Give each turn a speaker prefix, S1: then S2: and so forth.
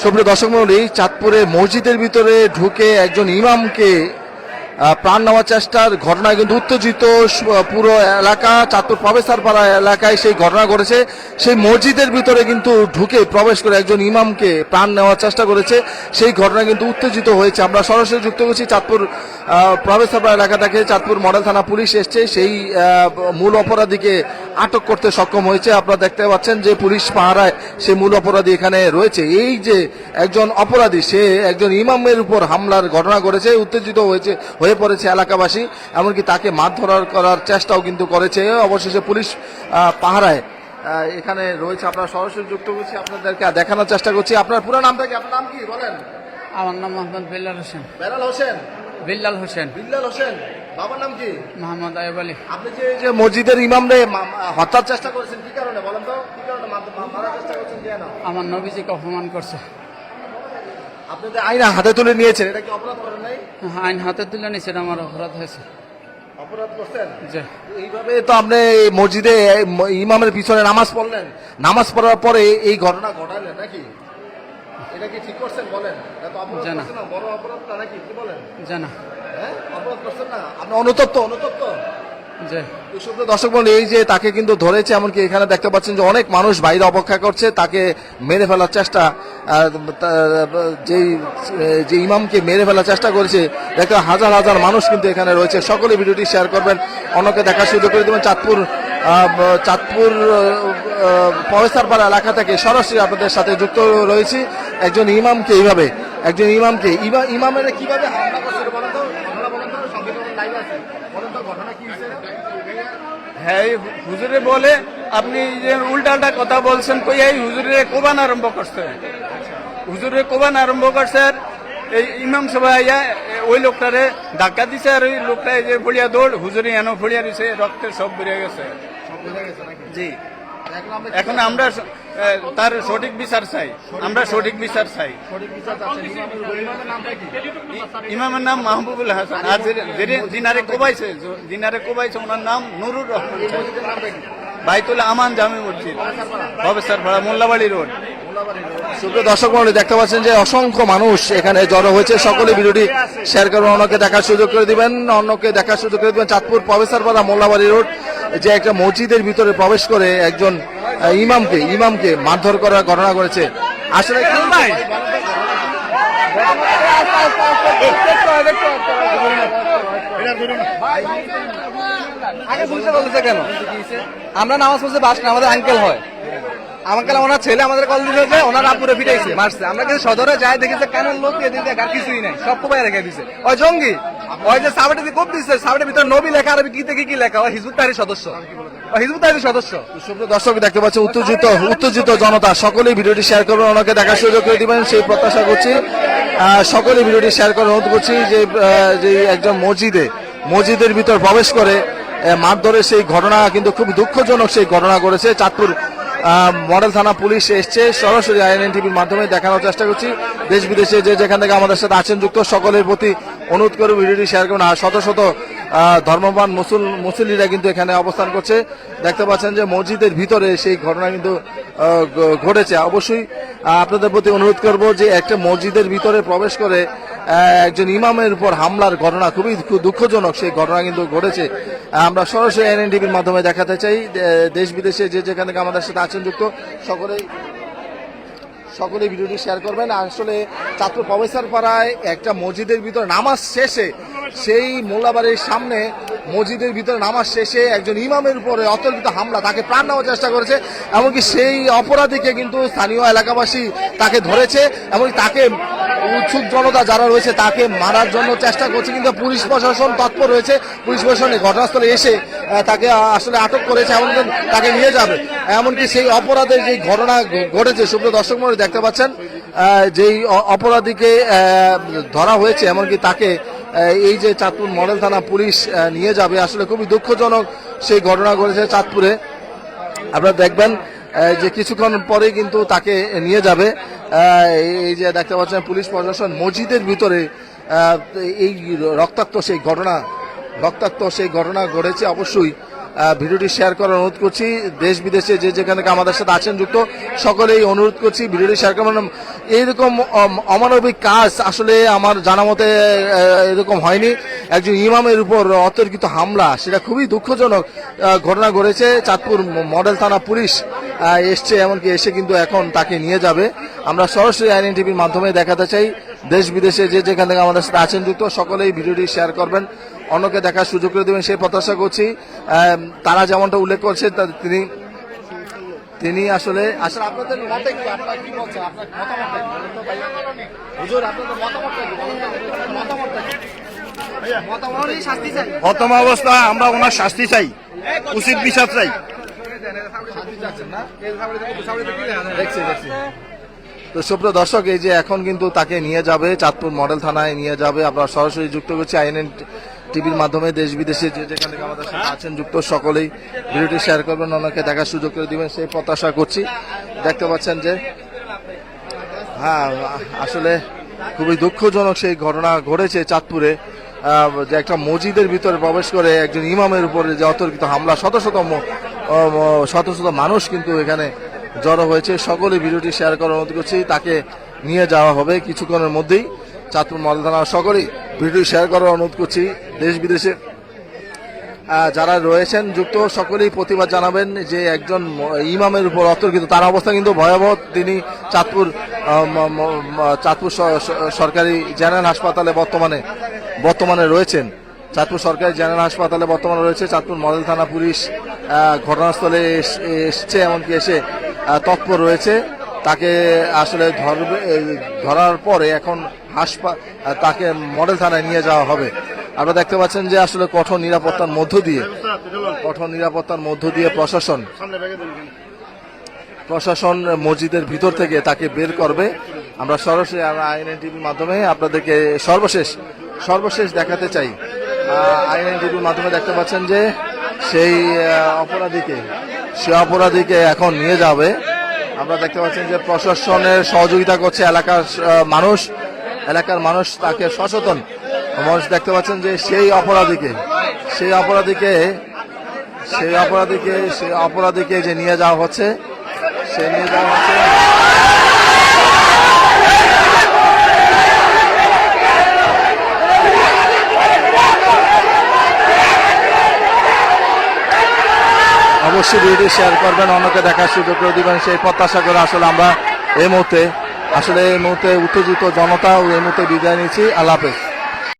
S1: সুপ্রিয় দর্শক মণ্ডলী, চাঁদপুরে মসজিদের ভিতরে ঢুকে একজন ইমামকে প্রাণ নেওয়ার চেষ্টার ঘটনায় কিন্তু উত্তেজিত পুরো এলাকা। চাঁদপুর প্রবেশারপাড়া এলাকায় সেই ঘটনা ঘটেছে। সেই মসজিদের ভিতরে কিন্তু ঢুকে প্রবেশ করে একজন ইমামকে প্রাণ নেওয়ার চেষ্টা করেছে। সেই ঘটনা কিন্তু উত্তেজিত হয়েছে। আমরা সরাসরি যুক্ত করছি চাঁদপুর প্রবেশারপাড়া এলাকা থেকে। চাঁদপুর মডেল থানা পুলিশ এসছে, সেই মূল অপরাধীকে আটক করতে সক্ষম হয়েছে। আপনারা দেখতে পাচ্ছেন যে পুলিশ পাহারায় সেই মূল অপরাধী এখানে রয়েছে। এই যে একজন অপরাধী, সে একজন ইমামের উপর হামলার ঘটনা ঘটেছে, উত্তেজিত হয়ে পড়েছে এলাকাবাসী, এমনকি তাকে মারধর করার চেষ্টাও কিন্তু করেছে। অবশেষে পুলিশ পাহারায় এখানে রয়েছে। আপনারা সরাসরি যুক্ত করছি, আপনাদেরকে দেখানোর চেষ্টা করছি। আপনার পুরো নামটা কি? আপনার নাম কি বলেন?
S2: আমার নাম মোহাম্মদ বিল্লাল হোসেন।
S1: বেলাল হোসেন?
S2: বিল্লাল হোসেন।
S1: বিল্লাল হোসেন। বাবার নাম কি?
S2: মোহাম্মদ আয়ুব আলী।
S1: আপনি যে মসজিদের ইমামরে হত্যার চেষ্টা করেছেন, কি কারণে বলেন তো? কি কারণে মারার চেষ্টা করছেন? কেন?
S2: আমার নবীজিকে অপমান করছে।
S1: আপনি যে আইন হাতে তুলে নিয়েছেন, এটা কি অপরাধ করেন নাই?
S2: আইন হাতে তুলে নিয়েছে, এটা আমার অপরাধ হয়েছে।
S1: অপরাধ করছেন?
S2: জি।
S1: এইভাবে তো আপনি মসজিদে ইমামের পিছনে নামাজ পড়লেন, নামাজ পড়ার পরে এই ঘটনা ঘটালেন নাকি? এটা কি ঠিক করছেন বলেন? এটা তো অপরাধ
S2: জানা।
S1: করছেন না, বড় অপরাধ না নাকি? কি বলেন?
S2: জানা।
S1: হ্যাঁ, অপরাধ করছেন না আপনি? অনুতপ্ত?
S2: জি।
S1: সুপ্রিয় দর্শক মণ্ডলী, এই যে তাকে কিন্তু ধরেছে, এমনকি এখানে দেখতে পাচ্ছেন যে অনেক মানুষ বাইরে অপেক্ষা করছে তাকে মেরে ফেলার চেষ্টা। যে ইমামকে মেরে ফেলার চেষ্টা করেছে, দেখতে হাজার হাজার মানুষ কিন্তু এখানে রয়েছে। সকলে ভিডিওটি শেয়ার করবেন, অন্যকে দেখার সুযোগ করে দেবেন। চাঁদপুর প্রবেশারপাড়া এলাকা থেকে সরাসরি আপনাদের সাথে যুক্ত রয়েছি। একজন ইমামকে ইমামের কিভাবে হামলা করছে বলেন তো? ঘটনা বলেন তো, সংবিধানের লাইভ আছে, বলেন তো ঘটনা কি হয়েছে?
S3: হ্যাঁ, হুজুরে বলে আপনি যে উল্টা কথা বলছেন, কই এই হুজুরে কোবান আরম্ভ করছে। হুজুরে কোবান আরম্ভ করছে, আর এই ইমাম সবাই আইয়া ওই লোকটারে ধাক্কা দিছে, আর ওই লোকটা যে ফড়িয়া দৌড়, হুজুরে এনো ফড়িয়া দিছে, রক্তের সব বেরিয়ে গেছে। জি। এখন আমরা তার সঠিক বিচার চাই, আমরা সঠিক বিচার চাই। ইমামের নাম মাহবুবুল হাসান, আর যিনারে কোবাইছে ওনার নাম নুরুর রহমান। বাইতুল আমান জামে মসজিদ, প্রবেশারপাড়া, মোল্লাবাড়ি রোড।
S1: সুপ্রিয় দর্শক মণ্ডলী, দেখতে পাচ্ছেন যে অসংখ্য মানুষ এখানে জড়ো হয়েছে। সকলে ভিডিওটি শেয়ার করবেন, অন্যকে দেখার সুযোগ করে দিবেন। চাঁদপুর প্রবেশারপাড়া, মোল্লাবাড়ি রোড, যে একটা মসজিদের ভিতরে প্রবেশ করে একজন ইমামকে মারধর করার ঘটনা করেছে। আসলে
S4: কেন আমরা নামাজ পড়তে বাস না, আমাদের আঙ্কেল হয়, আঙ্কেল ওনার ছেলে আমাদের কল দিতে যে ওনার আপুরে ফিটাইছে, মারছে। আমরা কিন্তু সদরে যাই দেখেছি, কানের লোক দিয়ে দিতে আর কিছুই নাই, সব কোপায় রেখে দিছে। ওই জঙ্গি, ওই যে সাবেটে দিয়ে কোপ দিচ্ছে, সাবেটের ভিতরে নবী লেখা, আর কি লেখা, ওই হিজবুত তাহরীর সদস্য।
S1: সুপ্রিয় দর্শক, দেখতে পাচ্ছেন উত্তেজিত জনতা। সকলেই ভিডিওটি শেয়ার করবেন, ওনাকে দেখার সুযোগ করে দিবেন সেই প্রত্যাশা করছি। সকলেই ভিডিওটি শেয়ার করে অনুরোধ করছি যে একজন মসজিদের ভিতর প্রবেশ করে মারধরের সেই ঘটনা কিন্তু খুব দুঃখজনক সেই ঘটনা ঘটেছে। চাঁদপুর মডেল থানা পুলিশ এসছে, সরাসরি INN টিভির মাধ্যমে দেখানোর চেষ্টা করছি। দেশ বিদেশে যেখান থেকে আমাদের সাথে আছেন যুক্ত, সকলের প্রতি অনুরোধ করে ভিডিওটি শেয়ার করুন। আর শত শত ধর্মবান মুসল্লিরা কিন্তু এখানে অবস্থান করছে। দেখতে পাচ্ছেন যে মসজিদের ভিতরে সেই ঘটনা কিন্তু ঘটেছে। অবশ্যই আপনাদের প্রতি অনুরোধ করব যে একটা মসজিদের ভিতরে প্রবেশ করে একজন ইমামের উপর হামলার ঘটনা খুবই দুঃখজনক সেই ঘটনা কিন্তু ঘটেছে। আমরা সরাসরি INN টিভির মাধ্যমে দেখাতে চাই। দেশ বিদেশে যেখান থেকে আমাদের সাথে আছেন যুক্ত, সকলেই ভিডিওটি শেয়ার করবেন। আসলে চাঁদপুর প্রবেশারপাড়ায় একটা মসজিদের ভিতরে নামাজ শেষে, সেই মোল্লাবাড়ির সামনে মসজিদের ভিতরে নামাজ শেষে একজন ইমামের উপরে অতর্কিত হামলা, তাকে প্রাণ নেওয়ার চেষ্টা করেছে। এমনকি সেই অপরাধীকে কিন্তু স্থানীয় এলাকাবাসী তাকে ধরেছে, এমনকি তাকে উৎসুক জনতা যারা রয়েছে তাকে মারার জন্য চেষ্টা করছে, কিন্তু পুলিশ প্রশাসন তৎপর রয়েছে। পুলিশ প্রশাসন ঘটনাস্থলে এসে তাকে আসলে আটক করেছে, এমনকি তাকে নিয়ে যাবে। এমনকি সেই অপরাধের যে ঘটনা ঘটেছে, সুপ্রিয় দর্শক মণ্ডলী, দেখতে পাচ্ছেন যেই অপরাধীকে ধরা হয়েছে, এমনকি তাকে এই যে চাঁদপুর মডেল থানা পুলিশ নিয়ে যাবে। আসলে খুবই দুঃখজনক সেই ঘটনা ঘটেছে চাঁদপুরে। আপনারা দেখবেন যে কিছুক্ষণ পরে কিন্তু তাকে নিয়ে যাবে। এই যে দেখতে পাচ্ছেন পুলিশ প্রশাসন মসজিদের ভিতরে এই রক্তাক্ত সেই ঘটনা ঘটেছে। অবশ্যই ভিডিওটি শেয়ার করার অনুরোধ করছি। দেশ বিদেশে যে যেখানে থেকে আমাদের সাথে আছেন যুক্ত সকলেই অনুরোধ করছি ভিডিওটি শেয়ার করার। এইরকম অমানবিক কাজ আসলে আমার জানা মতে এরকম হয়নি। একজন ইমামের উপর অতর্কিত হামলা, সেটা খুবই দুঃখজনক ঘটনা ঘটেছে। চাঁদপুর মডেল থানা পুলিশ এসছে, এমনকি এসে কিন্তু এখন তাকে নিয়ে যাবে। আমরা সরাসরি আইএনএন টিভির মাধ্যমে দেখাতে চাই। দেশ বিদেশে যে যেখান থেকে আমাদের সাথে আছেন যুক্ত সকলেই ভিডিওটি শেয়ার করবেন, অন্যকে দেখার সুযোগ করে দেবেন সেই প্রত্যাশা করছি। তারা যেমনটা উল্লেখ করছে তিনি আসলে আপনাদের মতে কি, আপনারা কি বলছেন, আপনার মতামতটা কি বলুন তো ভাইয়া? হুজুর, আপনাদের মতামতটা কি বলুন তো? মতামতটা কি?
S5: প্রথম অবস্থা আমরা ওনার শাস্তি চাই, উচিত বিচার চাই।
S1: দেখছি। তো সুপ্রিয় দর্শক, এই যে এখন কিন্তু তাকে নিয়ে যাবে চাঁদপুর মডেল থানায় নিয়ে যাবে। আপনারা সরাসরি যুক্ত করছি আইএনএন টিভির মাধ্যমে। দেশ বিদেশে যে যেখান থেকে আমাদের সাথে আছেন যুক্ত সকলেই ভিডিওটি শেয়ার করবেন, অনেকে দেখার সুযোগ করে দিবেন সেই প্রত্যাশা করছি। দেখতে পাচ্ছেন যে আসলে খুবই দুঃখজনক সেই ঘটনা ঘটেছে চাঁদপুরে, যে একটা মসজিদের ভিতরে প্রবেশ করে একজন ইমামের উপরে যে অতর্কিত হামলা, শত শত মানুষ কিন্তু এখানে জড়ো হয়েছে। সকলে ভিডিওটি শেয়ার করার অনুরোধ করছি। তাকে নিয়ে যাওয়া হবে কিছুক্ষণের মধ্যেই চাঁদপুর মডেল থানা। সকলেই ভিডিও শেয়ার করার অনুরোধ করছি। দেশ বিদেশে যারা রয়েছেন যুক্ত সকলেই প্রতিবাদ জানাবেন যে একজন ইমামের উপর অতর্কিত, তার অবস্থা কিন্তু ভয়াবহ। তিনি চাঁদপুর সরকারি জেনারেল হাসপাতালে বর্তমানে রয়েছেন। চাঁদপুর সরকারি জেনারেল হাসপাতালে বর্তমানে রয়েছে। চাঁদপুর মডেল থানা পুলিশ ঘটনাস্থলে এসছে, এমনকি এসে তৎপর রয়েছে। তাকে আসলে ধরার পরে এখন তাকে মডেল থানায় নিয়ে যাওয়া হবে। আপনারা দেখতে পাচ্ছেন যে আসলে কঠোর নিরাপত্তার মধ্য দিয়ে প্রশাসন মসজিদের ভিতর থেকে তাকে বের করবে। আমরা সরাসরি আইএনএন টিভির মাধ্যমে আপনাদেরকে সর্বশেষ দেখাতে চাই। আইএনএন টিভির মাধ্যমে দেখতে পাচ্ছেন যে সেই অপরাধীকে এখন নিয়ে যাবে। আমরা দেখতে পাচ্ছেন যে প্রশাসনের সহযোগিতা করছে এলাকার মানুষ তাকে সচেতন মানুষ। দেখতে পাচ্ছেন যে সেই অপরাধীকে যে নিয়ে যাওয়া হচ্ছে। অবশ্যই ভিডিও শেয়ার করবেন, অন্যকে দেখার সুযোগ করে দিবেন সেই প্রত্যাশা করে আসলে আমরা এই মুহূর্তে উত্তেজিত জনতা এই মুহূর্তে বিদায় নিচ্ছি। আল্লাহ হাফেজ।